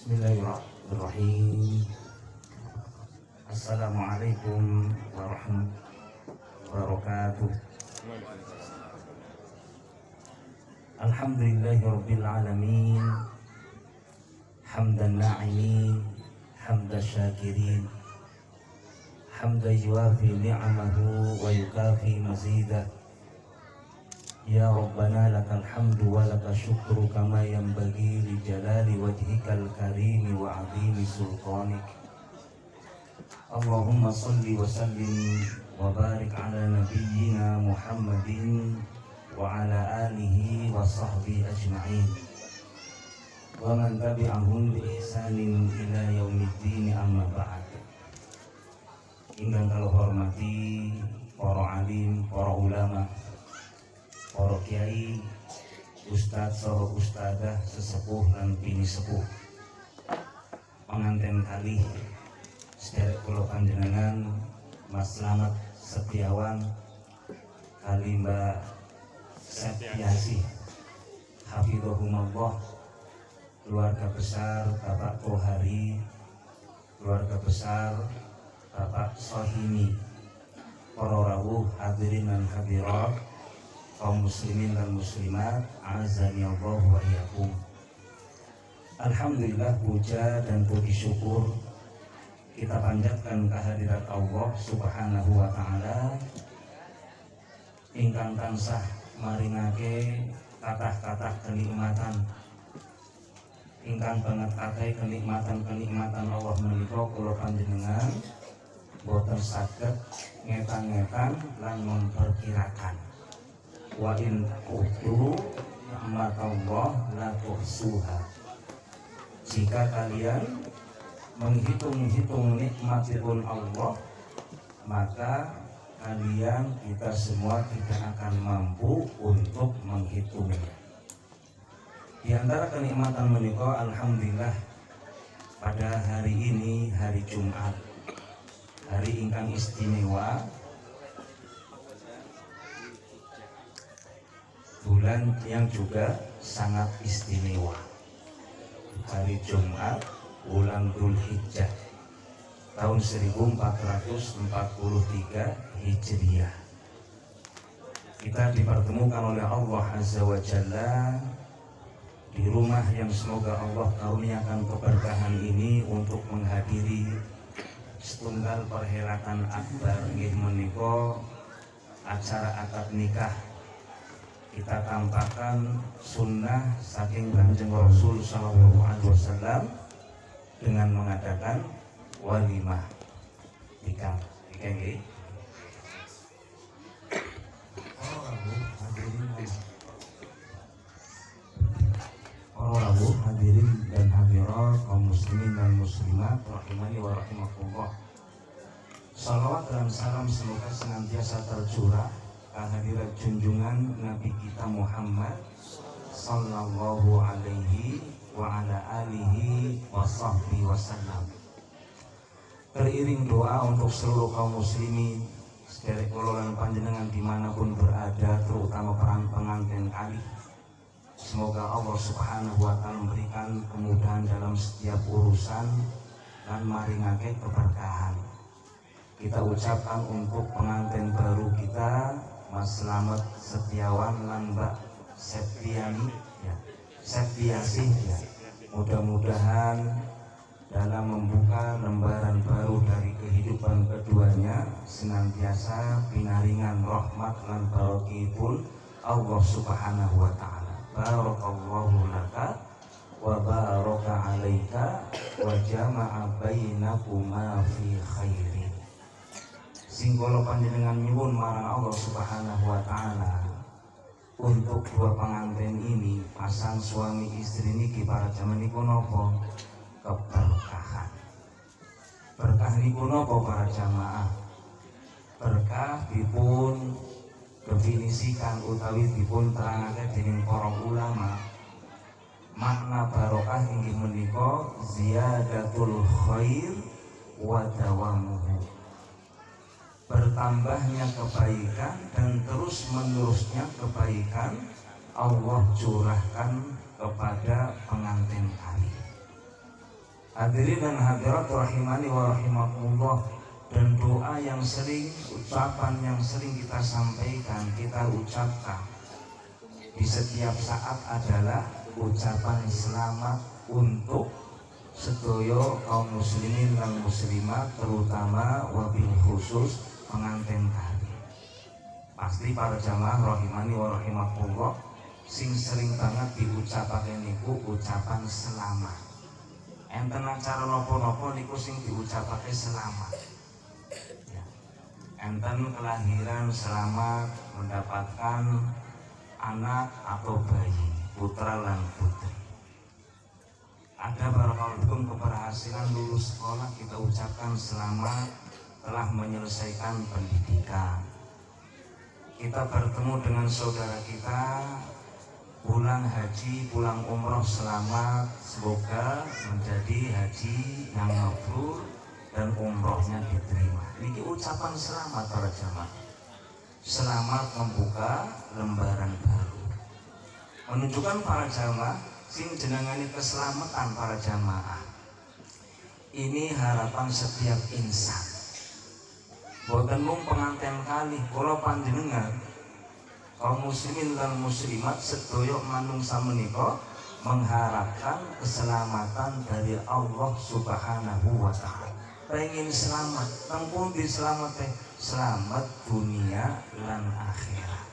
Bismillahirrahmanirrahim. Assalamualaikum warahmatullahi wabarakatuh. Alhamdulillahirabbil alamin. Hamdan na'imin, hamdan syakirin, hamdan yuwafi ni'amahu wa yukafi mazidah. Ya Rabbana lakal hamdu wa lakal syukru kama yanbaghi li jalali wajhikal karimi wa azimi sultanik. Allahumma salli wa sallim wa barik ala nabiyyina Muhammadin wa ala alihi wa sahbihi ajma'in wa man tabi'ahum bi ihsanin ila yaumiddin, amma ba'd. Ingkang kula hormati para alim, para ulama, para kiai, ustadz, saha ustadzah, sesepuh lan bini sepuh, pengantin kali sederek kula panjenengan Mas Slamet Setiawan kali Mbak Septiasi hafizahumullah, keluarga besar Bapak Tohari, keluarga besar Bapak Sohimi, para rawuh hadirin dan hadirat, kaum muslimin dan muslimat, azani Allah wa iyyakum. Alhamdulillah, puja dan puji syukur kita panjatkan kehadirat Allah Subhanahu wa taala ingkang tansah maringake kathah-kathah kenikmatan, ingkang banget kathah kenikmatan Allah menika kula panjenengan boten saged ngetang-ngetang lan memperkirakan. Wa in utu ni'matallah la tuhsuha. Jika kalian menghitung-hitung nikmatipun Allah, maka kalian, kita semua tidak akan mampu untuk menghitungnya. Di antara kenikmatan menika, alhamdulillah, pada hari ini, hari Jumat, hari ingkang istimewa, bulan yang juga sangat istimewa, hari Jumat bulan Dzulhijjah tahun 1443 Hijriah. Kita dipertemukan oleh Allah Azza wa Jalla di rumah yang semoga Allah karuniakan keberkahan ini untuk menghadiri setunggal perhelatan akbar nggih menika acara akad nikah. Kita tampakkan sunnah saking Kanjeng Rasul sallallahu alaihi wasallam dengan mengadakan walimah nikah. Nggih. Para rawuh hadirin dan hadirat, kaum muslimin dan muslimat rahimani wa rahimakumullah. Salawat dan salam semoga senantiasa tercurah kehadirat junjungan Nabi kita Muhammad sallallahu alaihi wa ala alihi wa sahbihi wasallam. Teriring doa untuk seluruh kaum muslimin sederek kula lan panjenengan dimanapun berada, terutama para pengantin kali. Semoga Allah Subhanahu wa taala memberikan kemudahan dalam setiap urusan dan maringake keberkahan. Kita ucapkan untuk pengantin baru kita Mas Slamet Setiawan lan Mbak Septiani ya, Septiasi ya. Mudah-mudahan dalam membuka lembaran baru dari kehidupan keduanya senantiasa pinaringan rahmat lan barokahipun Allah Subhanahu wa taala. Barakallahu laka wa baraka alaika wa jama'a bainakuma fi khairin. Sing kula panjenengan nyuwun marang Allah Subhanahu wa taala untuk dua pengantin ini, pasang suami istri niki para jaman niku napa? Keberkahan. Berkah niku napa para jamaah? Berkah dipun definisikan utawi dipun terangake dening para ulama. Makna barokah inggih menika ziyadatul khair wa dawamuhu. Bertambahnya kebaikan dan terus menerusnya kebaikan Allah curahkan kepada pengantin kali. Hadirin dan hadirat rahimani wa rahimakumullah, dan doa yang sering, ucapan yang sering kita sampaikan, kita ucapkan di setiap saat adalah ucapan selamat untuk sedoyo kaum muslimin dan muslimat, terutama wabil khusus pengantin kali. Pasti para jamaah rahimani wa rahimakumullah sing sering banget diucapake niku ucapan selamat. Enten acara nopo-nopo niku sing diucapake selamat. Ya. Enten kelahiran selamat mendapatkan anak atau bayi, putra dan putri. Ada barakallahu keberhasilan lulus sekolah, kita ucapkan selamat telah menyelesaikan pendidikan. Kita bertemu dengan saudara kita pulang haji, pulang umroh selamat, semoga menjadi haji yang mabrur dan umrohnya diterima. Ini ucapan selamat para jamaah. Selamat membuka lembaran baru. Menunjukkan para jamaah sing jenengane keselamatan para jamaah. Ini harapan setiap insan. Boten mung pengantin kali, kula panjenengan kaum muslimin dan muslimat sedaya manungsa menika mengharapkan keselamatan dari Allah Subhanahu wa taala. Pengen selamat, tengkung di selamat dunia lan akhirat.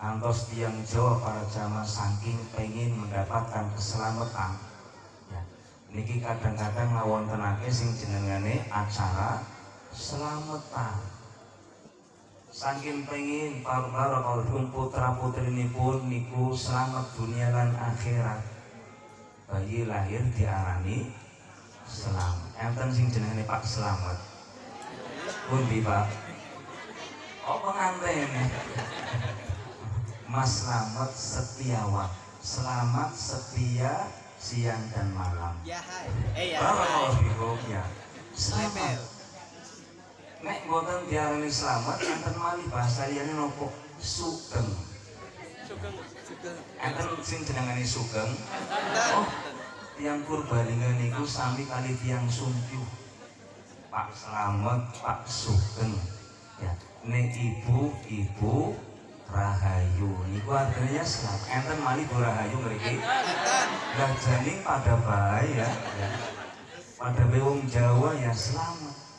Antos tiang Jawa para jamaah saking pengen mendapatkan keselamatan. Ya, niki kadang-kadang ngawontenake sing jenengane acara selamatan. Saking pengen barakallahu putra putrinipun niku selamat dunia lan akhirat. Bayi lahir diarani selamat. Enten sing jenenge Pak Selamat. Pundi Pak? Oh pengantin. Mas Selamat Setiawan. Selamat setia siang dan malam. Ya hai. Barakallahu ya. Selamat. Nek boten diarani selamat, enten malih bahasa liyane nopo? Sugeng. Enten sing jenengane sugeng. Oh, tiyang Purbalingga niku sami kali tiyang Sumpyu. Pak Slamet, Pak Sugeng. Ya, nek ibu Rahayu niku artinya selamat. Enten malih Bu Rahayu mriki. Lah janing pada bae ya. Pada wong Jawa ya selamat.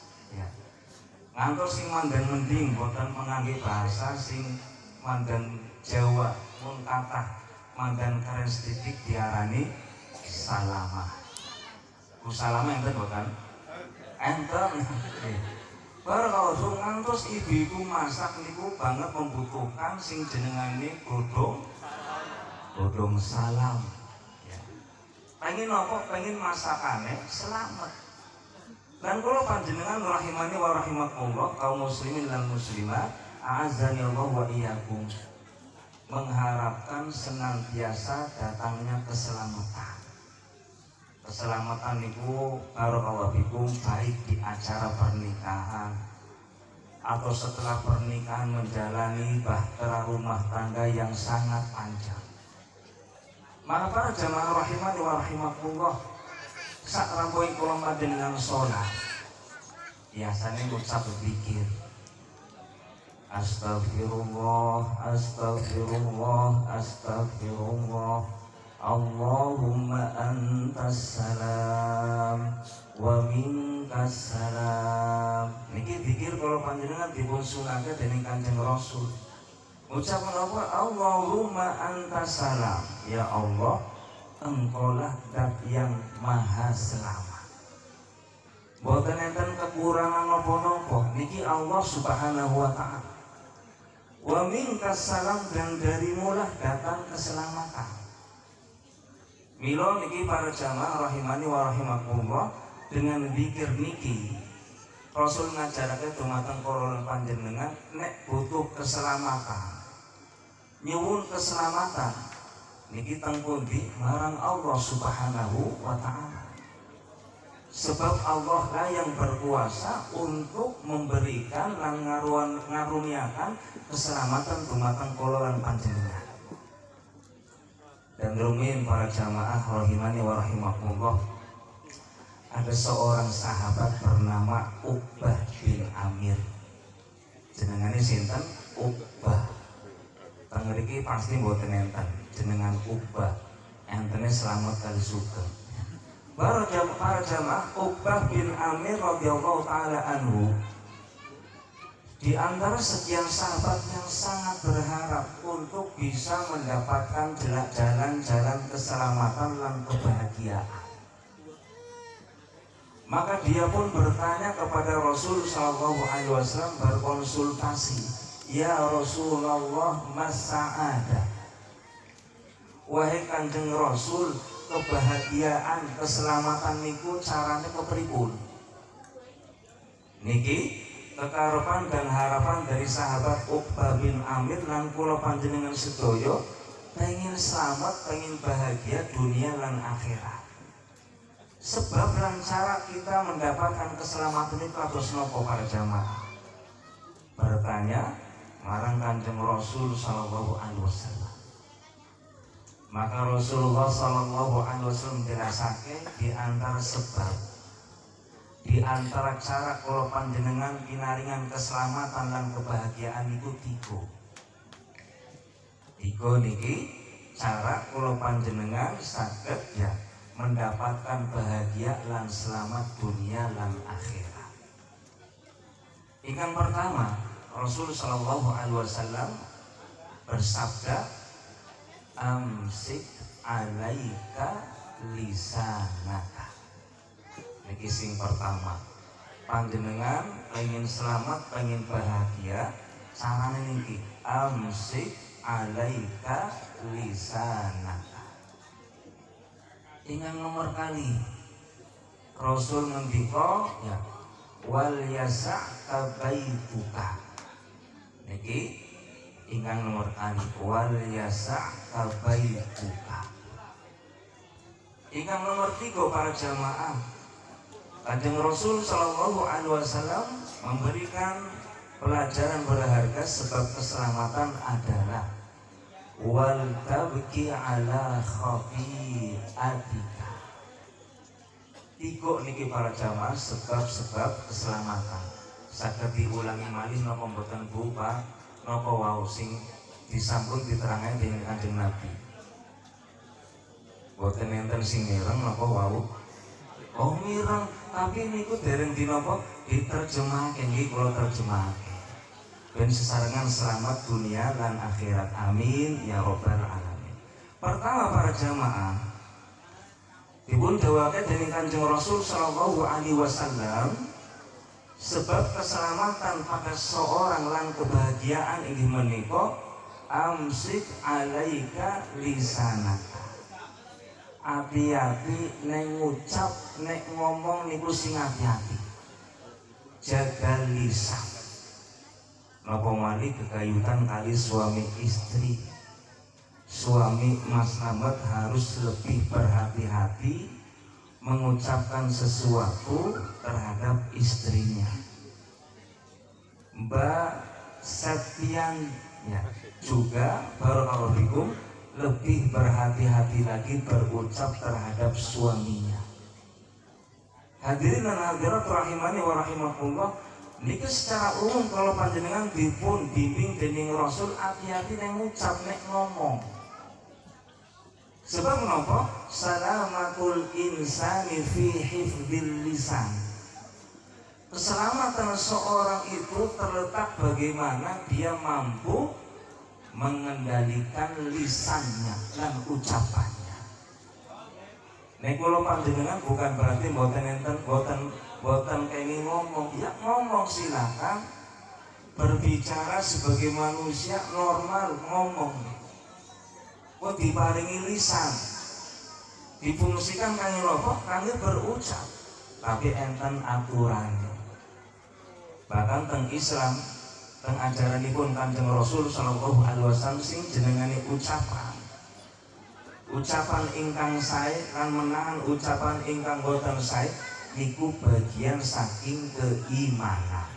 Ngantos sing mandan mending boten mengangge bahasa sing mandan Jawa mun kathah mandan keren sithik diarani salamah. Ku salamah enten boten? Enten. Barakallahu ngantos ibu-ibu masak niku banget membutuhkan sing jenengane godhong salam. Ya. Pengen apa? Pengen masakane selamat. Dan kalau panjenengan rahimani wa rahimakumullah kaum muslimin dan muslimat a'azzani Allah wa iyyakum mengharapkan senantiasa datangnya keselamatan. Keselamatan itu barakallahu fikum baik di acara pernikahan atau setelah pernikahan menjalani bahtera rumah tangga yang sangat panjang. Mana para jamaah rahimani wa rahimakumullah sak rampoing kula panjenengan sholat biasanya ngucap berzikir astagfirullah astagfirullah astagfirullah Allahumma antas salam wa minkas salam. Niki zikir kula panjenengan dipun sunahke dening Kanjeng Rasul. Ucapan apa? Allahumma antas salam. Ya Allah, Engkaulah Dat yang Maha Selamat. Boten enten kekurangan napa-napa. Niki Allah Subhanahu wa taala. Wa minkas salam, dan darimulah datang keselamatan. Mila niki para jamaah rahimani wa rahimakumullah, dengan zikir niki Rasul ngajarake dumateng para panjenengan nek butuh keselamatan, nyuwun keselamatan niki teng pundi marang Allah Subhanahu wa taala. Sebab Allah lah yang berkuasa untuk memberikan lan ngaruniakan keselamatan dumateng kula lan panjenengan. Dan rumiyin para jamaah rahimani wa rahimakumullah, ada seorang sahabat bernama Uqbah bin Amir. Jenengane sinten? Uqbah. Teng mriki pasti mboten enten jenengan Uqbah. Entene selamat kali sugeng. Para jamaah, Uqbah bin Amir radhiyallahu taala anhu di antara sekian sahabat yang sangat berharap untuk bisa mendapatkan jalan-jalan keselamatan dan kebahagiaan. Maka dia pun bertanya kepada Rasul sallallahu alaihi wasallam, berkonsultasi, "Ya Rasulullah, mas-sa'adah?" Wahai Kanjeng Rasul, kebahagiaan, keselamatan niku carane kepripun? Niki kekarepan dan harapan dari sahabat Uqbah bin Amir lan kula panjenengan sedaya pengen selamat, pengen bahagia dunia lan akhirat. Sebab lan cara kita mendapatkan keselamatan itu kados napa para jamaah? Bertanya marang Kanjeng Rasul sallallahu alaihi wasallam. Maka Rasulullah sallallahu alaihi wasallam jelasake di antara sebab, di antara cara kula panjenengan pinaringan keselamatan dan kebahagiaan itu tiga niki cara kula panjenengan saged ya mendapatkan bahagia lan selamat dunia lan akhirat. Yang pertama, Rasul sallallahu alaihi wasallam bersabda, "Amsik alaika lisanaka." Niki sing pertama, panjenengan pengen selamat, pengen bahagia, carane niki, amsik alaika lisanaka. Ingat nomor kali Rasul ngendika ya, wal yasa'ka baituka. Niki ingat nomor kali, wal yasa'ka baituka. Ingat nomor 3 para jamaah, Kanjeng Rasul sallallahu alaihi wasallam memberikan pelajaran berharga sebab keselamatan adalah wal tabki ala khati'atika. Tiga niki para jamaah sebab-sebab keselamatan. Saged diulangi malih napa mboten Bu Pak? Napa wau sing disampun diterangake dening Kanjeng Nabi? Mboten enten sing mireng napa wau? Oh mireng, tapi niku dereng dinapa diterjemahake nggih kula terjemahake. Ben sesarengan selamat dunia dan akhirat, amin ya robbal alamin. Pertama para jamaah, dipun dawuhake dening Kanjeng Rasul sallallahu alaihi wasallam, sebab keselamatan pada seorang lan kebahagiaan inggih menika amsik alaika lisanaka. Hati-hati nek ngucap, nek ngomong niku sing hati-hati. Jaga lisan. Napa malih kekayutan kali suami istri. Suami Mas Slamet harus lebih berhati-hati mengucapkan sesuatu terhadap istrinya. Mbak Septian ya, juga barakallahu lebih berhati-hati lagi berucap terhadap suaminya. Hadirin dan hadirat rahimani wa rahimakumullah, niki secara umum kalau panjenengan dipun bimbing dening Rasul hati-hati nek ngucap nek ngomong. Sebab menapa? Salamatul insani fi hifdzil lisan. Keselamatan seorang itu terletak bagaimana dia mampu mengendalikan lisannya dan ucapannya. Nek kula panjenengan bukan berarti mboten enten boten kenging ngomong, ya ngomong silakan, berbicara sebagai manusia normal ngomong. Kok diparingi lisan, difungsikan kangge napa? Kangge berucap, tapi enten aturannya. Bahkan teng Islam, teng ajaranipun Kanjeng Rasul sallallahu alaihi wasallam sing jenengane ucapan. Ucapan ingkang sae lan menahan ucapan ingkang boten sae niku bagian saking keimanan.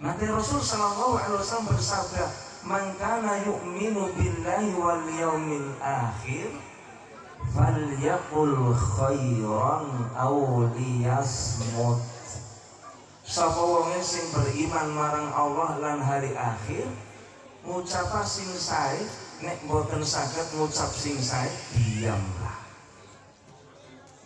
Nanti Rasul sallallahu alaihi wasallam bersabda, "Man kana yu'minu billahi wal yaumil akhir falyaqul khairan aw liyasmut. Sapa wonge sing beriman marang Allah lan hari akhir ngucap sing sae, nek mboten saged ngucap sing sae diamlah.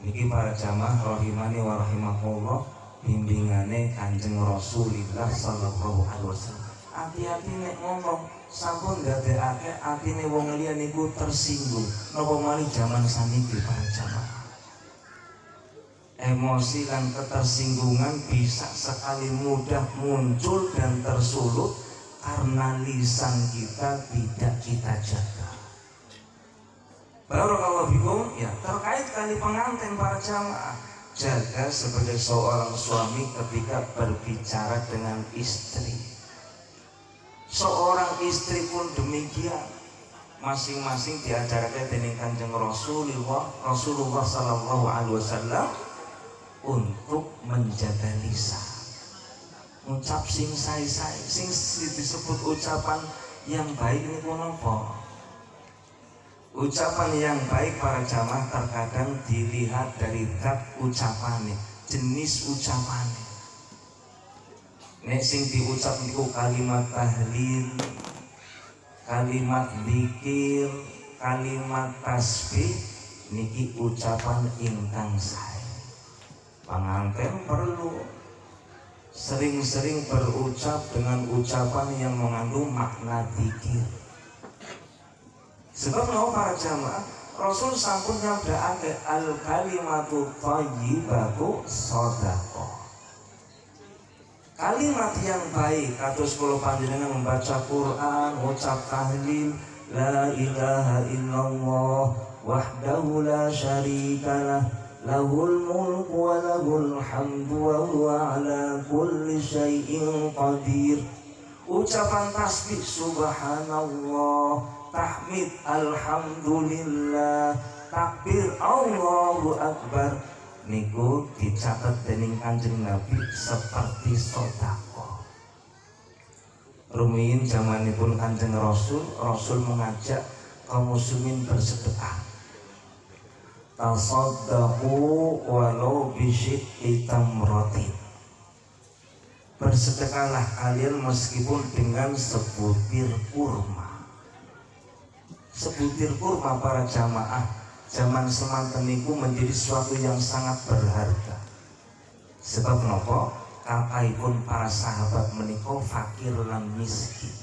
Niki para jamaah rahimani wa rahimakumullah, bimbingane Kanjeng Rasulullah sallallahu alaihi wasallam. Hati-hati nek ngomong sampun ndadekake atine wong liya niku tersinggung. Napa malih jaman saniki para jamaah. Emosi dan ketersinggungan bisa sekali mudah muncul dan tersulut karena lisan kita tidak kita jaga. Barakallahu fikum. Ya, terkait kali pengantin para jamaah, jaga sebagai seorang suami ketika berbicara dengan istri. Seorang istri pun demikian, masing-masing diajarkan dening Kanjeng Rasulullah sallallahu alaihi wasallam untuk menjaga lisan. Ucap sing sae-sae, sing disebut ucapan yang baik niku napa? Ucapan yang baik para jamaah terkadang dilihat dari zat ucapane, jenis ucapane. Nek sing diucap niku kalimat tahlil, kalimat zikir, kalimat tasbih, niki ucapan ingkang sae. Pengantin perlu sering-sering berucap dengan ucapan yang mengandung makna zikir. Sebab napa para jamaah, Rasul sampun nyabdakake al kalimatu thayyibatu shadaqah. Kalimat yang baik kados kula panjenengan membaca Quran, ucap tahlil la ilaha illallah wahdahu la syarikalah lahul mulku wa lahul hamdu wa huwa ala kulli syai'in qadir. Ucapan tasbih subhanallah, tahmid alhamdulillah, takbir Allahu akbar, niku dicatat dening Kanjeng Nabi seperti sedekah. Rumiyin zamanipun Kanjeng Rasul mengajak kaum muslimin bersedekah. Tasaddaqu walau bisyikki tamratin. Bersedekahlah kalian meskipun dengan sebutir kurma. Sebutir kurma para jamaah zaman semanten niku menjadi sesuatu yang sangat berharga. Sebab napa? Kathahipun para sahabat menika fakir lan miskin.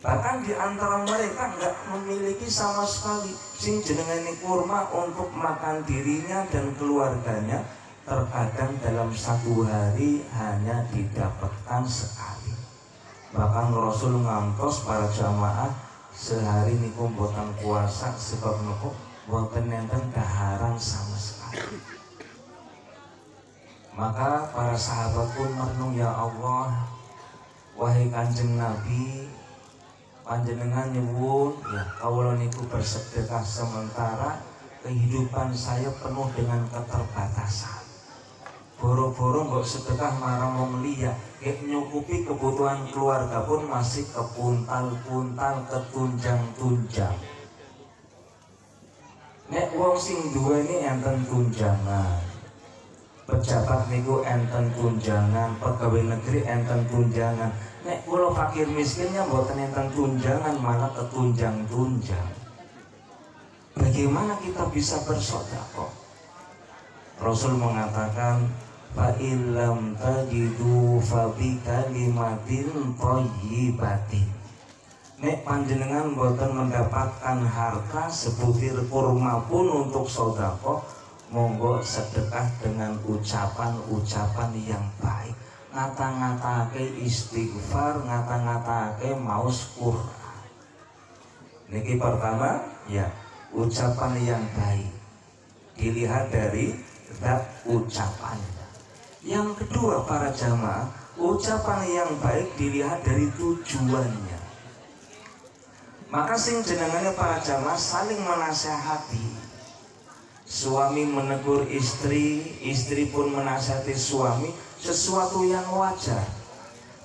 Bahkan di antara mereka enggak memiliki sama sekali sing jenengane kurma untuk makan dirinya dan keluarganya. Terkadang dalam satu hari hanya didapatkan sekali. Bahkan Rasul ngantos para jamaah sehari niku mboten puasa sebab nopo mboten nenten daharan sama sekali. Maka para sahabat pun merenung, ya Allah, wahai Kanjeng Nabi, panjenengan nyuwun ya kawula niku bersedekah sementara kehidupan saya penuh dengan keterbatasan. Boro-boro mbok sedekah marang wong liya, nek nyukupi kebutuhan keluarga pun masih kepuntal-puntal, ketunjang-tunjang. Nek wong sing duweni enten tunjangan, pejabat niku enten tunjangan, pegawai negeri enten tunjangan. Nek kula fakir miskinnya mboten enten tunjangan, malah ketunjang-tunjang. Bagaimana kita bisa bersedekah? Rasul mengatakan, fa illam tajidu fa bi kalimatin thayyibatin. Nek panjenengan mboten mendapatkan harta sebutir kurma pun untuk sedekah, monggo sedekah dengan ucapan-ucapan yang baik. Ngata-ngatake istighfar, ngata-ngatake maos Quran. Niki pertama, ya, ucapan yang baik dilihat dari zat ucapannya. Yang kedua para jamaah, ucapan yang baik dilihat dari tujuannya. Maka sing jenengannya para jamaah saling menasehati. Suami menegur istri, istri pun menasihati suami, sesuatu yang wajar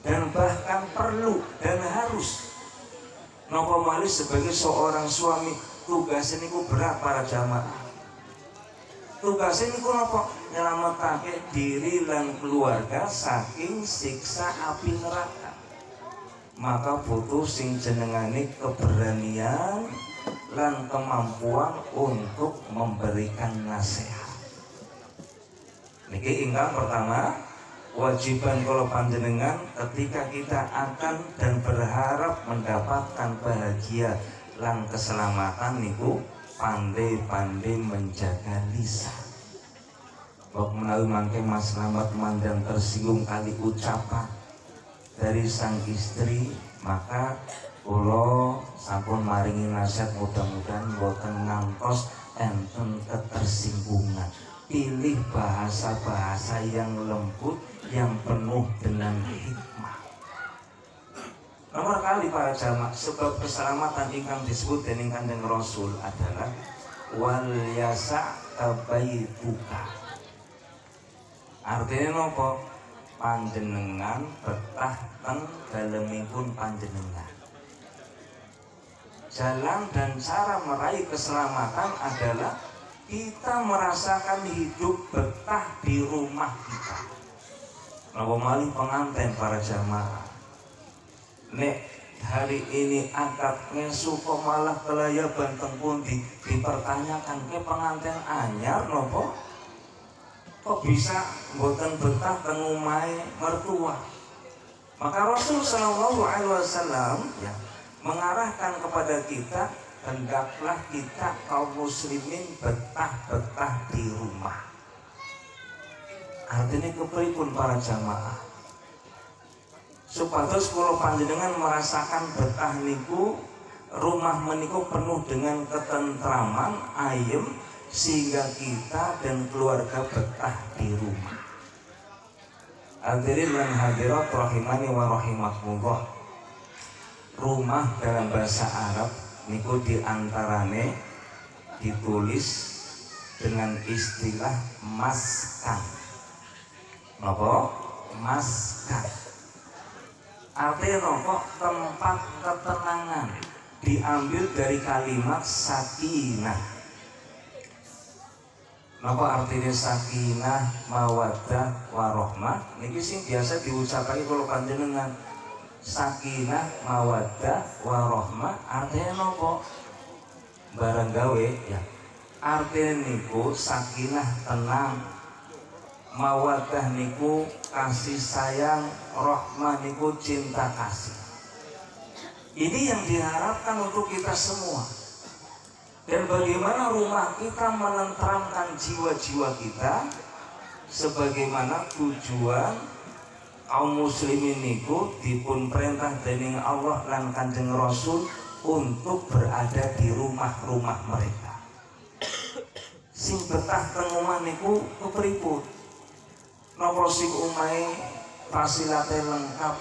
dan bahkan perlu dan harus. Napa malih sebagai seorang suami tugas niku berat para jamaah. Tugas niku napa? Nyelametake diri lan keluarga saking siksa api neraka. Maka butuh sing jenengane keberanian lan kemampuan untuk memberikan nasihat. Niki ingkang pertama, kewajiban kalau panjenengan ketika kita akan dan berharap mendapatkan bahagia lan keselamatan niku pandai-pandai menjaga lisan. Bok menawi mangke Mas Slamet mandang tersinggung kali ucapan dari sang istri, maka kula sampun maringi nasihat mudah-mudahan boten ngantos enten ketersinggungan. Pilih bahasa-bahasa yang lembut, yang penuh dengan hikmah. Nomor kali para jamaah, sebab keselamatan ingkang disebut dening Kanjeng Rasul adalah wal yasa tabaituka. Artinya nopo? Panjenengan betah teng dalemipun panjenengan. Jalan dan cara meraih keselamatan adalah kita merasakan hidup betah di rumah kita. Napa malih pengantin para jamaah. Nek hari ini akad ngesu kok malah kelaya banteng pundi dipertanyakan ke pengantin anyar nopo? Kok bisa mboten betah teng omahe mertua? Maka Rasul sallallahu alaihi wasallam ya mengarahkan kepada kita, hendaklah kita kaum muslimin betah-betah di rumah. Artinya kepripun para jamaah? Supados kula panjenengan merasakan betah niku, rumah meniku penuh dengan ketentraman, ayem, sehingga kita dan keluarga betah di rumah. Hadirin dan hadirat rahimani wa rahimakumullah. Rumah dalam bahasa Arab niku diantarane ditulis dengan istilah maskan. Napa? Maskan. Artinya napa? Tempat ketenangan. Diambil dari kalimat sakinah. Napa artinya sakinah, mawaddah, warahmah? Niki sing biasa diucapake kalau panjenengan. Sakinah, mawaddah, warahmah artinya napa? Barang gawe ya. Artinya niku sakinah tenang, mawaddah niku kasih sayang, rahmah niku cinta kasih. Ini yang diharapkan untuk kita semua. Dan bagaimana rumah kita menenteramkan jiwa-jiwa kita, sebagaimana tujuan kaum muslimin niku dipun perintah dening Allah lan Kanjeng Rasul untuk berada di rumah-rumah mereka. Sing betah teng omah niku kepripun? Napa sing omahe fasilite lengkap,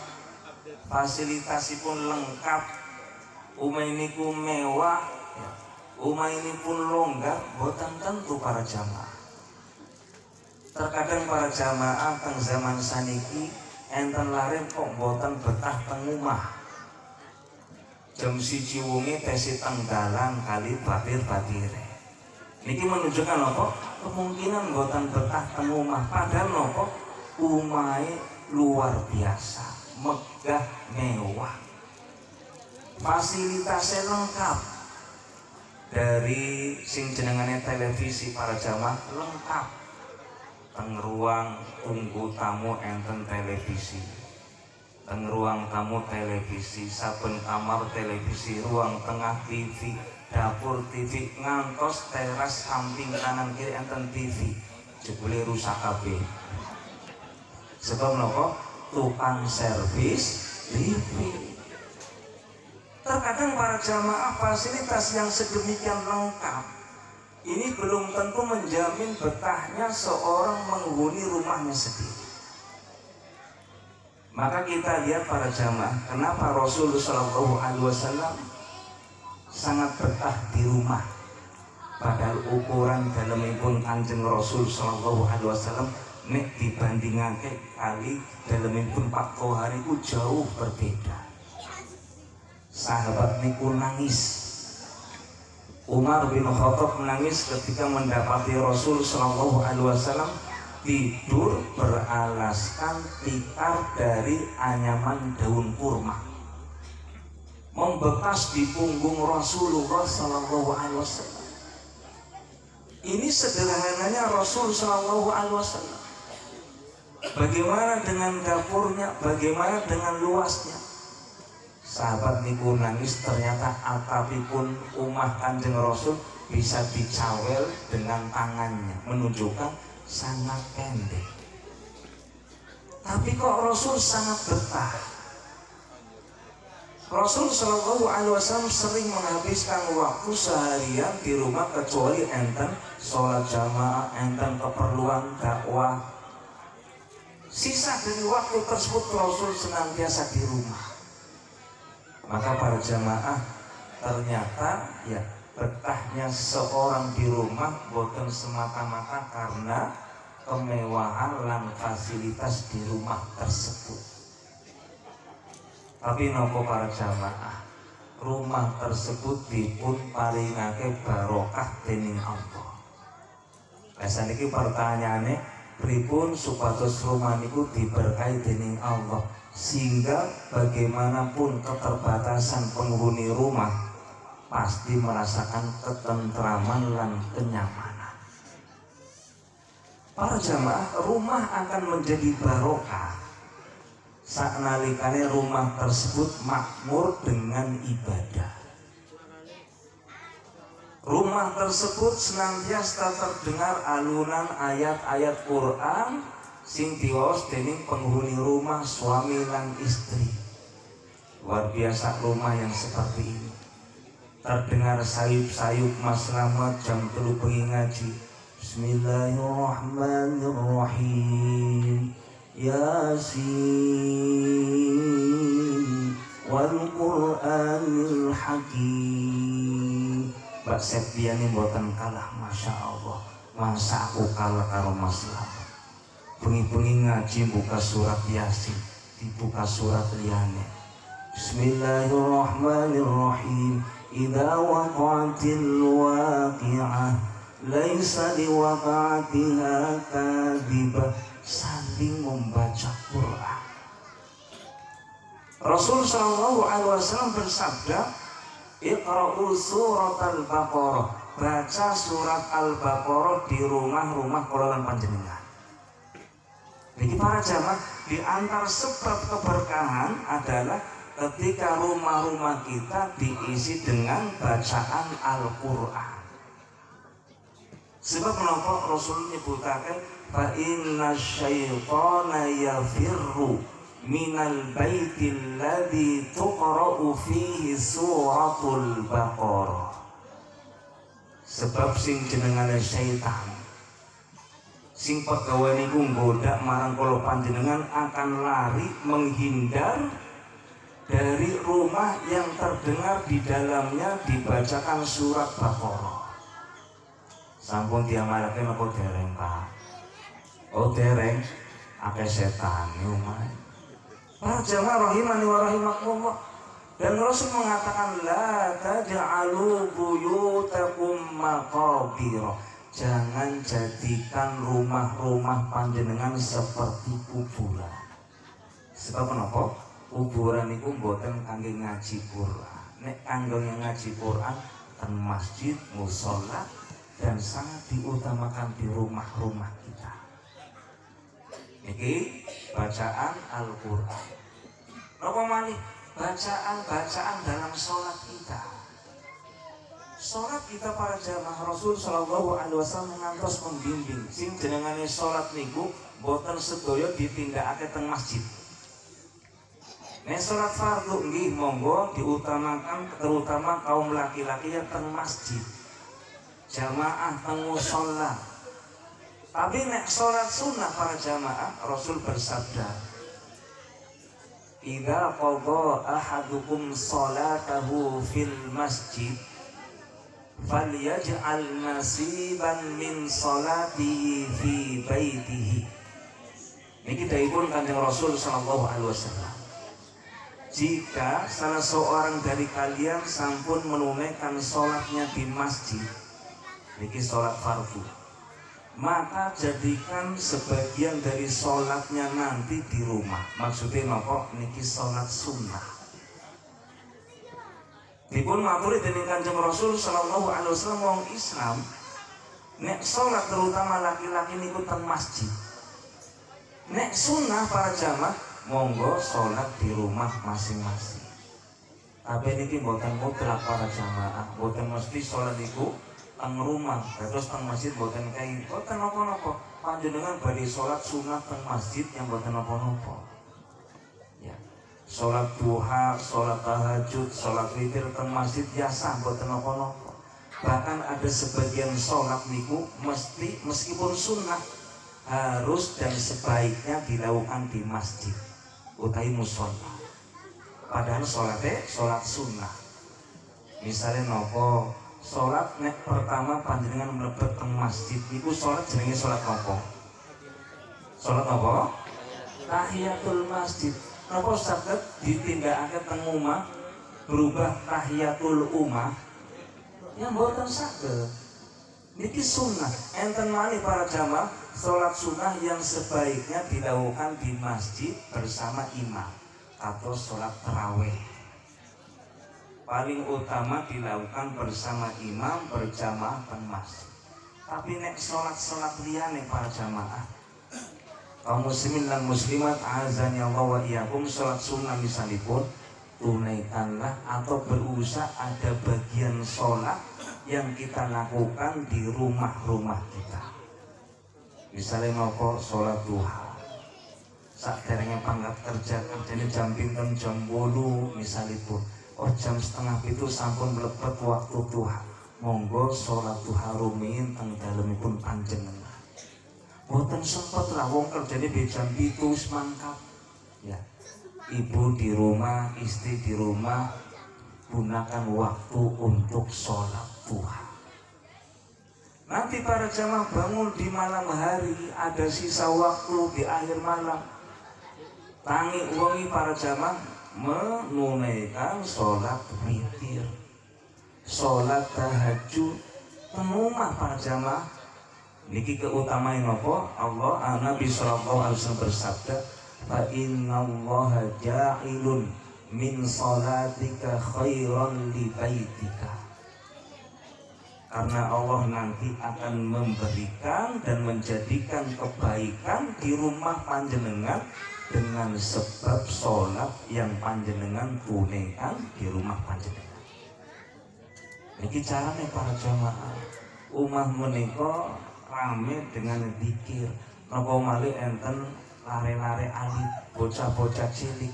fasilitasipun lengkap, omah niku mewah, omah ini pun longgar, boten tentu para jamaah. Terkadang para jamaah teng zaman saniki enten lare kok boten betah teng omah. Jam 1 wengi tesi teng dalan kali batir-batire. Niki menunjukkan apa? Kemungkinan boten betah teng omah. Padahal napa? Omahe luar biasa, megah, mewah. Fasilitasnya lengkap. Dari sing jenengane televisi para jamaah lengkap. Teng ruang tunggu tamu enten televisi, teng ruang tamu televisi, saben kamar televisi, ruang tengah TV, dapur TV, ngantos teras samping kanan kiri enten TV. Jebule rusak kabeh. Sebab napa? Tukang servis TV. Terkadang para jamaah fasilitas yang sedemikian lengkap ini belum tentu menjamin betahnya seorang menghuni rumahnya sendiri. Maka kita lihat para jamaah, kenapa Rasulullah SAW sangat betah di rumah. Padahal ukuran dalemipun Kanjeng Rasul SAW nek dibandingake kali dalemipun Pak Tohari itu jauh berbeda. Sahabat niku nangis Umar bin Khattab menangis ketika mendapati Rasul Shallallahu Alaihi Wasallam tidur beralaskan tikar dari anyaman daun kurma, membekas di punggung Rasulullah Shallallahu Alaihi Wasallam. Ini sederhananya Rasul Shallallahu Alaihi Wasallam. Bagaimana dengan dapurnya? Bagaimana dengan luasnya? Sahabat niku nangis, ternyata atapipun umah Kanjeng Rasul bisa dicawel dengan tangannya, menunjukkan sangat pendek. Tapi kok Rasul sangat betah. Rasul Shallallahu Alaihi Wasallam sering menghabiskan waktu seharian di rumah kecuali enten sholat jamaah, enten keperluan dakwah. Sisa dari waktu tersebut Rasul senantiasa di rumah. Maka para jamaah, ternyata ya betahnya seorang di rumah bukan semata-mata karena kemewahan dan fasilitas di rumah tersebut. Tapi nopo para jamaah, rumah tersebut dipun paringake barokah dening Allah. Lah niki pertanyaane, pripun supados rumah niku diberkahi dening Allah? Sehingga bagaimanapun keterbatasan penghuni rumah pasti merasakan ketentraman dan kenyamanan. Para jamaah, rumah akan menjadi barokah saknalikane rumah tersebut makmur dengan ibadah. Rumah tersebut senantiasa terdengar alunan ayat-ayat Quran sing diwaos dening penghuni rumah, suami lan istri. Luar biasa rumah yang seperti ini. Terdengar sayup-sayup Mas Slamet jam 3 bengi ngaji. Bismillahirrahmanirrahim. Yasin wal Qur'anil Hakim. Mbak Septiani mboten kalah, Masya Allah. Masa aku kalah karo Mas Slamet. Bengi-bengi ngaji buka surat Yasin, dibuka surat liyane. Bismillahirrahmanirrahim. Idza waqa'atil waqi'ah laisa liwaqa'atiha kadhibah. Saling membaca Quran. Rasul Shallallahu Alaihi Wasallam bersabda, Iqra'u surat al-Baqarah. Baca surat al-Baqarah di rumah-rumah kula lan panjenengan. Jadi para jamaah, di antara sebab keberkahan adalah ketika rumah-rumah kita diisi dengan bacaan Al-Quran. Sebab menapa Rasul nyebutaken fa inna syaitana yafirru minal baitil ladzi tuqra'u fihi suratul Baqarah. Sebab sing jenengane syaitan sing pegawai niku nggoda marang kula panjenengan akan lari menghindar dari rumah yang terdengar di dalamnya dibacakan surat Baqarah. Sampun diamalake napa dereng, Pak? Oh dereng, akeh setan niku mah. Para jamaah rahimani wa rahimakumullah. Dan Rasul mengatakan la taj'alu buyutakum maqabira. Jangan jadikan rumah-rumah panjenengan seperti kuburan. Sebab menapa? Kuburan itu mboten kangge ngaji Quran. Nek kangge ngaji Quran ten masjid, mushola, dan sangat diutamakan di rumah-rumah kita. Niki bacaan Al-Quran. Napa malih? Bacaan-bacaan dalam sholat kita. Sholat kita para jamaah Rasul Shallallahu Alaihi Wasallam ngantos membimbing sing jenengane sholat niku boten sedaya ditindakake teng masjid. Nek sholat fardu nggih monggo diutamakan terutama kaum laki-laki yang teng masjid, jamaah teng mushola. Tapi nek sholat sunnah para jamaah Rasul bersabda, idza qada ahadukum sholatahu fil masjid falyaj'al nasiban min salatihi fi baitihi. Niki dawuhipun Kanjeng Rasul sallallahu alaihi wasallam. jika salah seorang dari kalian sampun menunaikan sholatnya di masjid, ini sholat fardu, maka jadikan sebagian dari sholatnya nanti di rumah. Maksudnya nopo niki sholat sunnah. Dipun maturi dening Kanjeng Rasul sallallahu alaihi wasallam, wong Islam nek sholat terutama laki-laki niku teng masjid. Nek sunnah para jamaah monggo sholat di rumah masing-masing. Tapi niki mboten mutlak para jamaah, mboten mesti sholat niku teng rumah, terus teng masjid mboten kae. Mboten napa-napa. Panjenengan badhe sholat sunah teng masjid yang mboten napa-napa. Ya. Sholat duha, sholat tahajud, sholat witir teng masjid biasa mboten napa-napa. Bahkan ada sebagian sholat niku meskipun sunnah harus dan sebaiknya dilakukan di masjid utawi mushola. Padahal sholatnya sholat sunnah. Misalnya nopo sholat nek pertama panjenengan mlebet teng masjid niku sholat jenenge sholat nopo? Sholat nopo? Tahiyatul masjid. Nopo saged ditindakake teng omah berubah tahiyatul umah? Ya mboten saged. Niki sunnah. Enten malih para jamaah sholat sunnah yang sebaiknya dilakukan di masjid bersama imam atau sholat tarawih. Paling utama dilakukan bersama imam berjamaah teng masjid. Tapi nek sholat liyane para jamaah, kaum muslimin dan muslimat azan ya Allah wa iyyakum, sholat sunnah misalipun tunaikanlah atau berusaha ada bagian sholat yang kita lakukan di rumah-rumah kita. Misalnya nopo sholat duha, saderenge pangkat kerjanya jam pinten, jam 8 misalipun, jam 6:30 sampun mlebet waktu duha, monggo sholat duha rumiyin teng dalemipun panjenengan. Mboten sempet lah wong kerjane di jam 7 mangkat. Ya. Ibu di rumah, istri di rumah, gunakan waktu untuk sholat duha. Nanti para jamaah bangun di malam hari, ada sisa waktu di akhir malam, tangi uangi para jamaah menunaikan sholat witir, sholat tahajud teng omah para jamaah. Niki keutamaan apa? Allah Nabi sallallahu alaihi wasallam bersabda, fa innallaha ja'ilun min salatika khairan li baitika. Karena Allah nanti akan memberikan dan menjadikan kebaikan di rumah panjenengan dengan sebab sholat yang panjenengan tunaikan di rumah panjenengan. Niki carane para jamaah umah menika rame dengan zikir. Napa malih enten lare-lare alit, bocah-bocah cilik.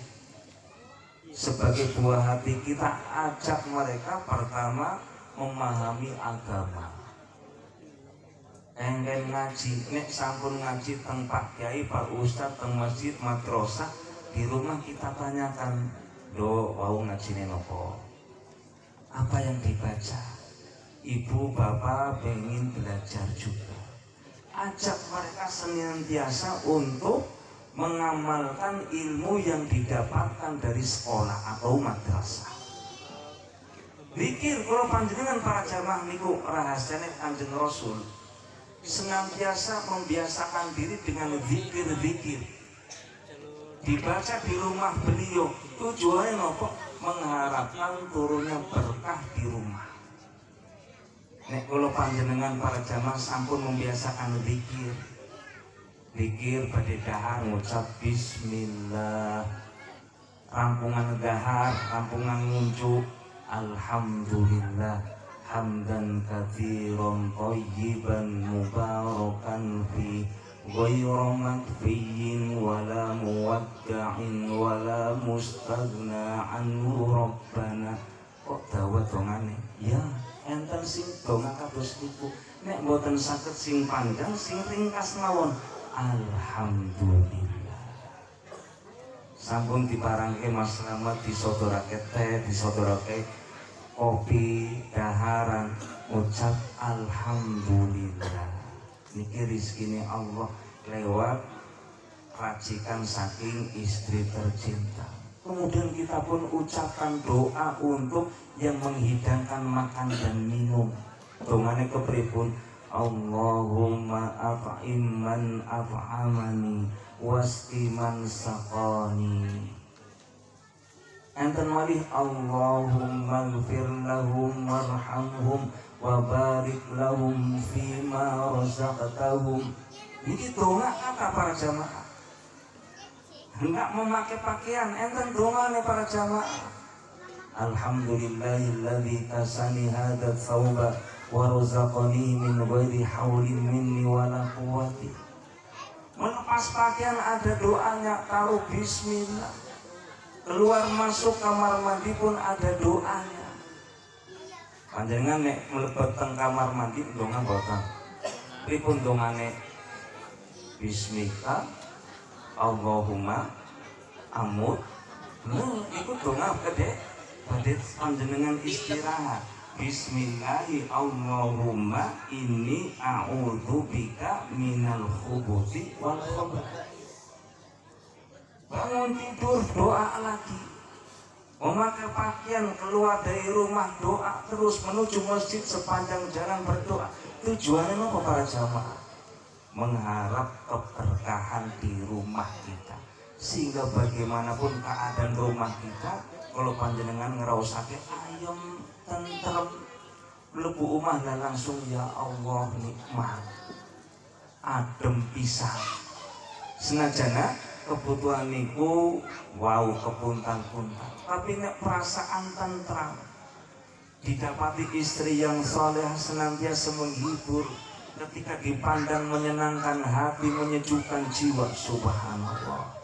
Sebagai buah hati kita ajak mereka pertama memahami agama. Engken ngaji, nek sampun ngaji teng Pak Kiai, Pak Ustadz, teng masjid, madrasah, di rumah kita tanyakan, "Do, wau ngajine nopo? Apa yang dibaca?" Ibu, bapak pengen belajar juga. Ajak mereka senantiasa untuk mengamalkan ilmu yang didapatkan dari sekolah atau madrasah. Zikir kalau panjenengan para jamaah niku rahasiane Kanjeng Rasul senantiasa membiasakan diri dengan zikir-zikir dibaca di rumah beliau. Tujuannya nopo? Mengharapkan turunnya berkah di rumah. Nek kalau panjenengan para jamaah sampun membiasakan zikir pada dahar ngucap bismillah, rampungan dahar, rampungan ngunjuk alhamdulillah hamdan katsiran thayyiban mubarakan fi ghairu makfiyin wala muwadda'in wala mustaghna anhu rabbana. Kok dawa dongane? Ya enten sing donga kados niku, nek mboten saged sing panjang, sing ringkas mawon alhamdulillah. Sampun diparangke Mas Slamet disodorake teh, disodorake kopi, daharan, ucap alhamdulillah. Niki rezekine Allah lewat racikan saking istri tercinta. Kemudian kita pun ucapkan doa untuk yang menghidangkan makan dan minum. Dongane kepripun? Allahumma at'im man at'amani wasqi man saqani. Enten malih Allahumma ighfir lahum warhamhum wa barik lahum fima razaqtahum. Ini doa kata para jamaah. Enggak memakai pakaian, enten dongane para jamaah. Alhamdulillahilladzi kasani hadza tsauba wa razaqani min ghairi haulin minni wala quwwati. Melepas pakaian ada doanya, taruh bismillah. Keluar masuk kamar mandi pun ada doanya. Panjenengan nek mlebet teng kamar mandi donga boten. Pripun dongane? Bismillah Allahumma amut. Iku donga gede. Badhe panjenengan istirahat. Bismillahi Allahumma inni a'udzubika minal khubuthi wal khabath. Bangun tidur doa lagi. Memakai pakaian keluar dari rumah doa terus, menuju masjid sepanjang jalan berdoa. Tujuannya apa para jamaah? Mengharap keberkahan di rumah kita, sehingga bagaimanapun keadaan rumah kita, kalau panjenengan ngerasake ayem tentrem mlebu omah dan langsung ya Allah nikmat adem pisan. Senajana kebutuhan niku wow kepuntan-puntan, tapi nek perasaan tentram, didapati istri yang soleh senantiasa menghibur, ketika dipandang menyenangkan hati, menyejukkan jiwa, subhanallah.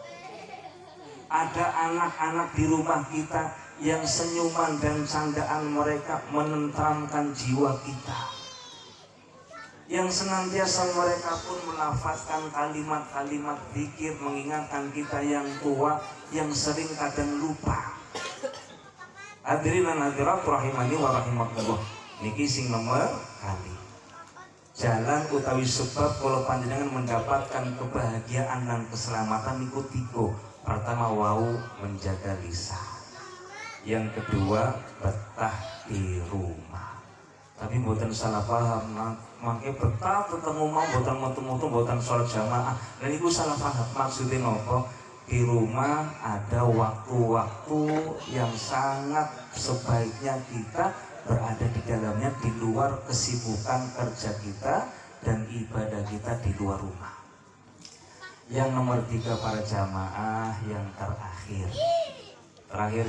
Ada anak-anak di rumah kita yang senyuman dan candaan mereka menenteramkan jiwa kita, yang senantiasa mereka pun melafazkan kalimat-kalimat zikir mengingatkan kita yang tua yang sering kadang lupa. Hadirin dan hadirat rahimani wa rahimakumullah. Niki sing nomor kali jalan utawi sebab kalau panjenengan mendapatkan kebahagiaan dan keselamatan niku tiga. Pertama wau menjaga lisan, yang kedua betah di rumah. Tapi buatan salah paham, makanya betah ketemu mau buatan mutu-mutu buatan sholat jamaah, dan itu salah paham. Maksudnya apa? Di rumah ada waktu-waktu yang sangat sebaiknya kita berada di dalamnya, di luar kesibukan kerja kita dan ibadah kita di luar rumah. Yang nomor 3 para jamaah yang terakhir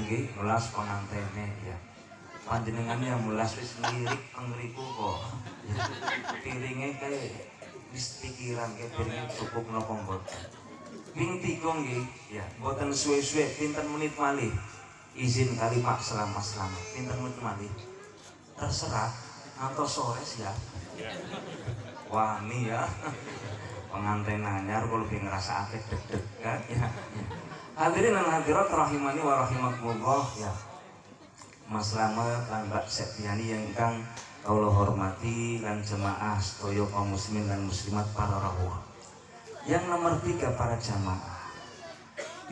nggih mulas pengantene ya. Panjenengan yang mulas wis lirik pengriku kok. Piringe kayak wis pikiran kayak piringe cukup napa mboten. Ping 3 nggih ya, mboten suwe-suwe pinten menit malih. Izin kali Pak selamat. Pinten menit malih? Terserah atau sore ya. Wani ya. Pengantin anyar kalau lebih ngerasa akeh deg-degan ya. Hadirin dan hadirat rahimani wa rahimakumullah ya. Mas Slamet lan Mbak Septiani yang ingkang kula hormati lan jemaah sedaya kaum muslimin dan muslimat para rawuh. Yang nomor 3 para jamaah,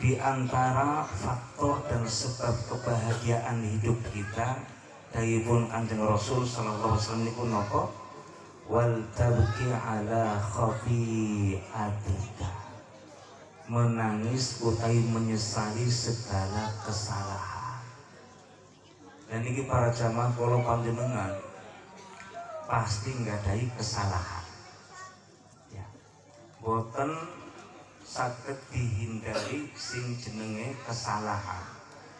di antara faktor dan sebab kebahagiaan hidup kita dawuhipun Kanjeng Rasul sallallahu alaihi wasallam niku napa? Wal tabki ala khafi'atika, menangis utawi menyesali segala kesalahan. Dan ini para jamaah kalau panjenengan pasti nggadahi kesalahan ya, boten saged dihindari sing jenenge kesalahan,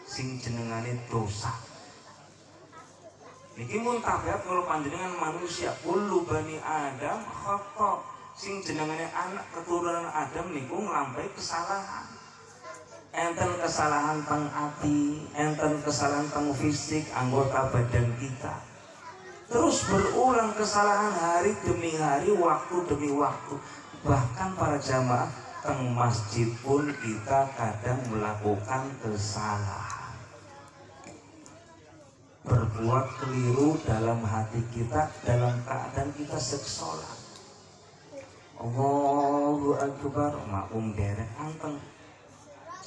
sing jenengane dosa. Niki mun tabiat kalau panjenengan manusia kullu bani Adam khata, sing jenengane anak keturunan Adam niku nglampahi kesalahan. Enten kesalahan teng ati, enten kesalahan teng fisik anggota badan kita. Terus berulang kesalahan hari demi hari, waktu demi waktu. Bahkan para jamaah teng masjid pun kita kadang melakukan kesalahan. Berbuat keliru dalam hati kita, dalam keadaan kita sholat. Allahu Akbar, makmum derek anteng.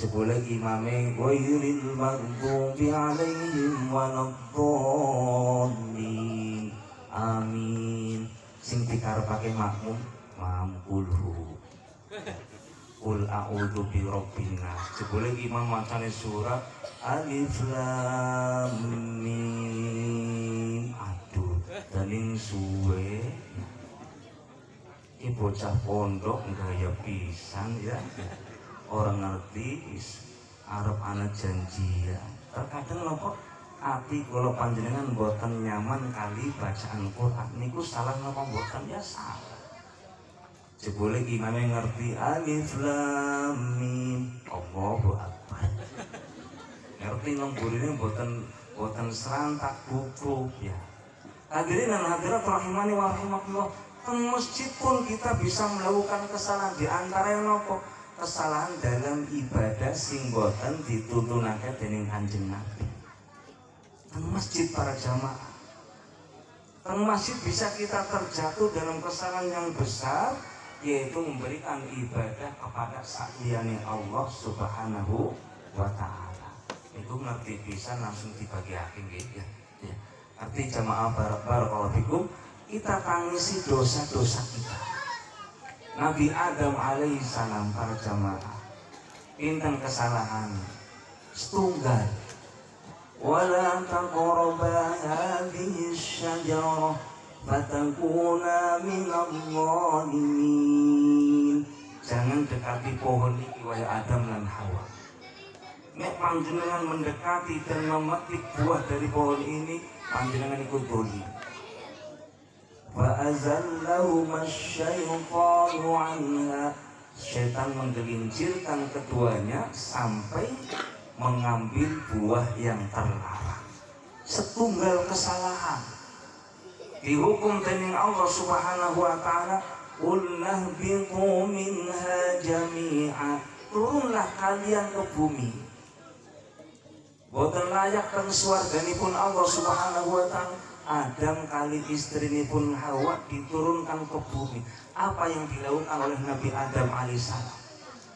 Jebule imame ghairil maghdubi alaihim waladdallin. Amin. Sing dikarepake makmum mamkulhu. Qul a'udzu birabbin nas. Jebule imam macane surat Alif Lam Mim. Aduh, daning suwe. Iki bocah pondok gaya pisan ya. Orang ngerti arep ana janjian. Terkadang nopo ati kula panjenengan boten nyaman kali bacaan Quran niku salah napa boten ya salah. Jebule imame ngerti Alif Lam Mim. Allahu Akbar. Ngerti nang burine boten serantak buku ya. Hadirin dan hadirat rahimani wa rahimakumullah. Teng masjid pun kita bisa melakukan kesalahan, di antara yang nopo kesalahan dalam ibadah sing boten dituntunake dening Kanjeng Nabi. Teng masjid para jamaah, teng masjid bisa kita terjatuh dalam kesalahan yang besar, yaitu memberikan ibadah kepada saliyane Allah Subhanahu wa Ta'ala. Itu ngerti bisa langsung dibagiake nggih ya. Arti jamaah barakallahu fikum, kita tangisi dosa-dosa kita. Nabi Adam alaihissalam para jamaah pinten kesalahan setunggal. Wala taqraba hadhihi syajarah fatakuna minadh dhalimin. Jangan dekati pohon iki wahai Adam dan Hawa. Nek panjenengan mendekati dan memetik buah dari pohon ini, panjenengan ikut dolim. Fa'azallahuma asyaitanu anha. Syaitan menggelincirkan keduanya sampai mengambil buah yang terlarang. Setunggal kesalahan dihukum dening Allah Subhanahu wa Ta'ala. Qul nahbitu minha jami'a. Turunlah kalian ke bumi. Boten layak teng swarganipun Allah Subhanahu wa Ta'ala. Adam kali istrinipun Hawa diturunkan ke bumi. Apa yang dilakukan oleh Nabi Adam alaihissalam?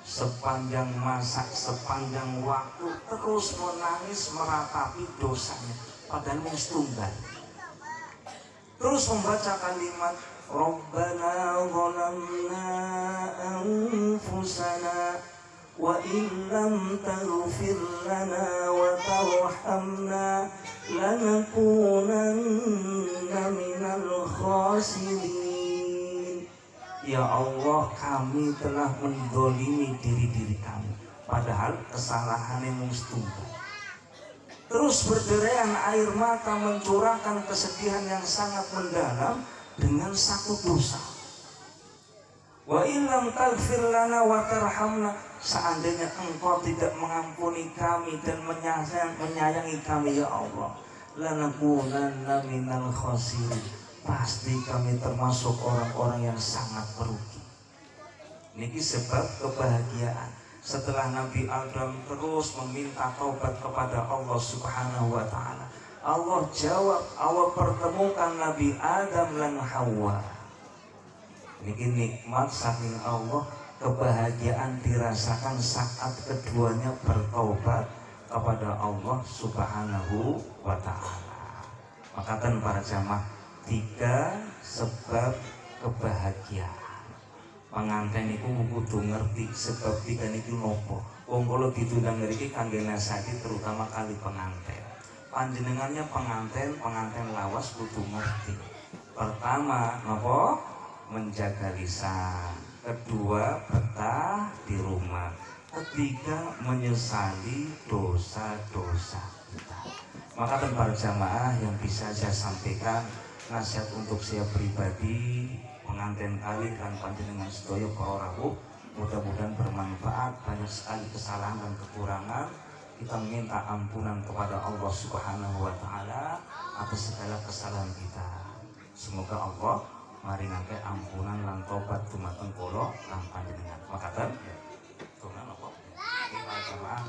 Sepanjang masa, sepanjang waktu terus menangis meratapi dosanya. Padahal mau setunggal. Terus membaca kalimat Rabbana zalamna anfusana wa illam taghfir lana wa tarhamna lanakunanna minal khasirin. Ya Allah, kami telah mendolimi diri kami, padahal kesalahannya mustunggal. Terus berderayan air mata mencurahkan kesedihan yang sangat mendalam dengan satu dosa. Wa illam taghfir lana wa tarhamna, seandainya engkau tidak mengampuni kami dan menyayangi kami ya Allah, lanakunanna minal khasirin, pasti kami termasuk orang-orang yang sangat merugi. Niki sebab kebahagiaan. Setelah Nabi Adam terus meminta taubat kepada Allah Subhanahu wa Ta'ala, Allah jawab, Allah pertemukan Nabi Adam dan Hawa. Niki nikmat saking Allah, kebahagiaan dirasakan saat keduanya bertaubat kepada Allah Subhanahu wa Ta'ala. Maka kan para jamaah, 3 sebab kebahagiaan. Pengantin itu kudu ngerti sebab 3 niku nopo. Wong kula ditundang ngriki kangge nasihati terutama kali pengantin. Panjenengannya pengantin lawas kudu ngerti. Pertama nopo? Menjaga lisan. Kedua, betah di rumah. Ketiga, menyesali dosa-dosa kita. Maka para jamaah yang bisa saya sampaikan, nasihat untuk saya pribadi, pengantin kali dan panjenengan sedaya para rawuh, mudah-mudahan bermanfaat. Banyak sekali kesalahan dan kekurangan, kita minta ampunan kepada Allah Subhanahu wa Ta'ala atas segala kesalahan kita. Semoga Allah marinake ampunan lan tobat dumateng kula lan panjenengan. Makaten donga napa? Kita jamaah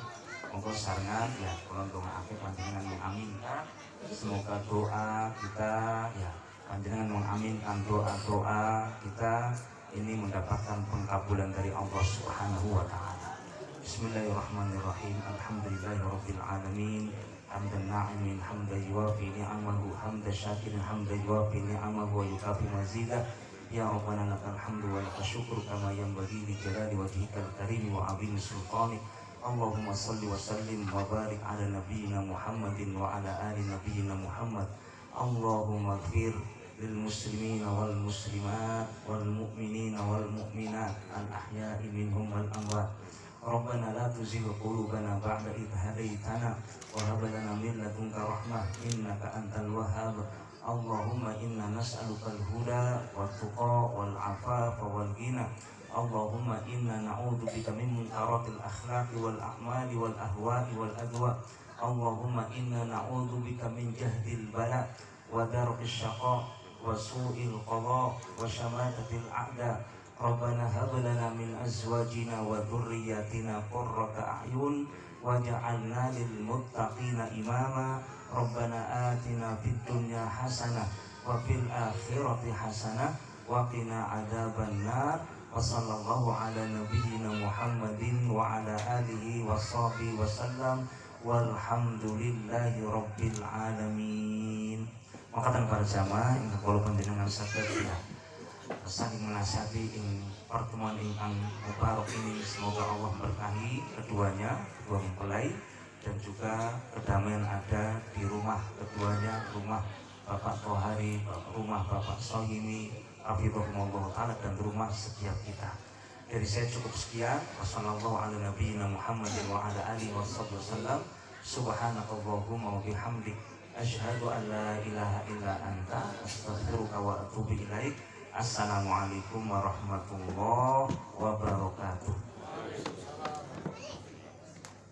monggo sarengan ya kula ndongaake panjenengan mengaminkan. Semoga doa kita ya panjenengan mengaminkan doa-doa kita ini mendapatkan pengkabulan dari Allah Subhanahu wa Ta'ala. Bismillahirrahmanirrahim. Alhamdulillahirabbil alamin. Hamdan na'imin hamdan yuwafi ni'amahu hamdan syakirin hamdan yuwafi ni'amahu wa yukafi mazidah. Ya Rabbana lakal hamdu wa lakal syukru kama yanbaghi li jalali wajhikal karim wa 'azimi sultanik. Allahumma salli wa sallim wa barik ala nabiyyina Muhammadin wa ala ali nabiyyina Muhammad. Allahumma ighfir lil muslimina wal muslimat wal mu'minina wal mu'minat al ahya'i minhum wal amwat. Rabbana la tuzigh qulubana ba'da idh hadaitana wa hab lana min ladunka rahmah innaka antal wahhab. Allahumma inna nas'aluka al-huda wat tuqa wal afafa wal ghina. Allahumma inna na'udzubika min munkaratil akhlaqi wal a'mali wal ahwa'i wal adwa. Allahumma inna na'udzubika min jahdil bala wa darqis syaqa wa su'il qada wa syamatatil a'da. Rabbana hab lana min azwajina wa dhurriyyatina qurrata a'yun waj'alna lil muttaqina imama. Rabbana atina fid dunya hasanah wa fil akhirati hasanah wa qina adzabannar. Wa sallallahu ala nabiyyina Muhammadin wa ala alihi wa sahbihi wa sallam walhamdulillahi rabbil alamin. Makatan para jamaah ingkang kula panjenengan saged ya saling menasihati ing pertemuan ingkang mubarak ini, semoga Allah berkahi keduanya, kedua mempelai, dan juga kedamaian ada di rumah keduanya, rumah Bapak Tohari, rumah Bapak Sohimi hafizahumullah ta'ala, dan rumah setiap kita. Dari saya cukup sekian. Wassalamualaikum warahmatullahi wabarakatuh. Subhanakallahumma wa bihamdik asyhadu an la ilaha illa anta astaghfiruka wa atubu ilaik. Assalamualaikum warahmatullahi wabarakatuh.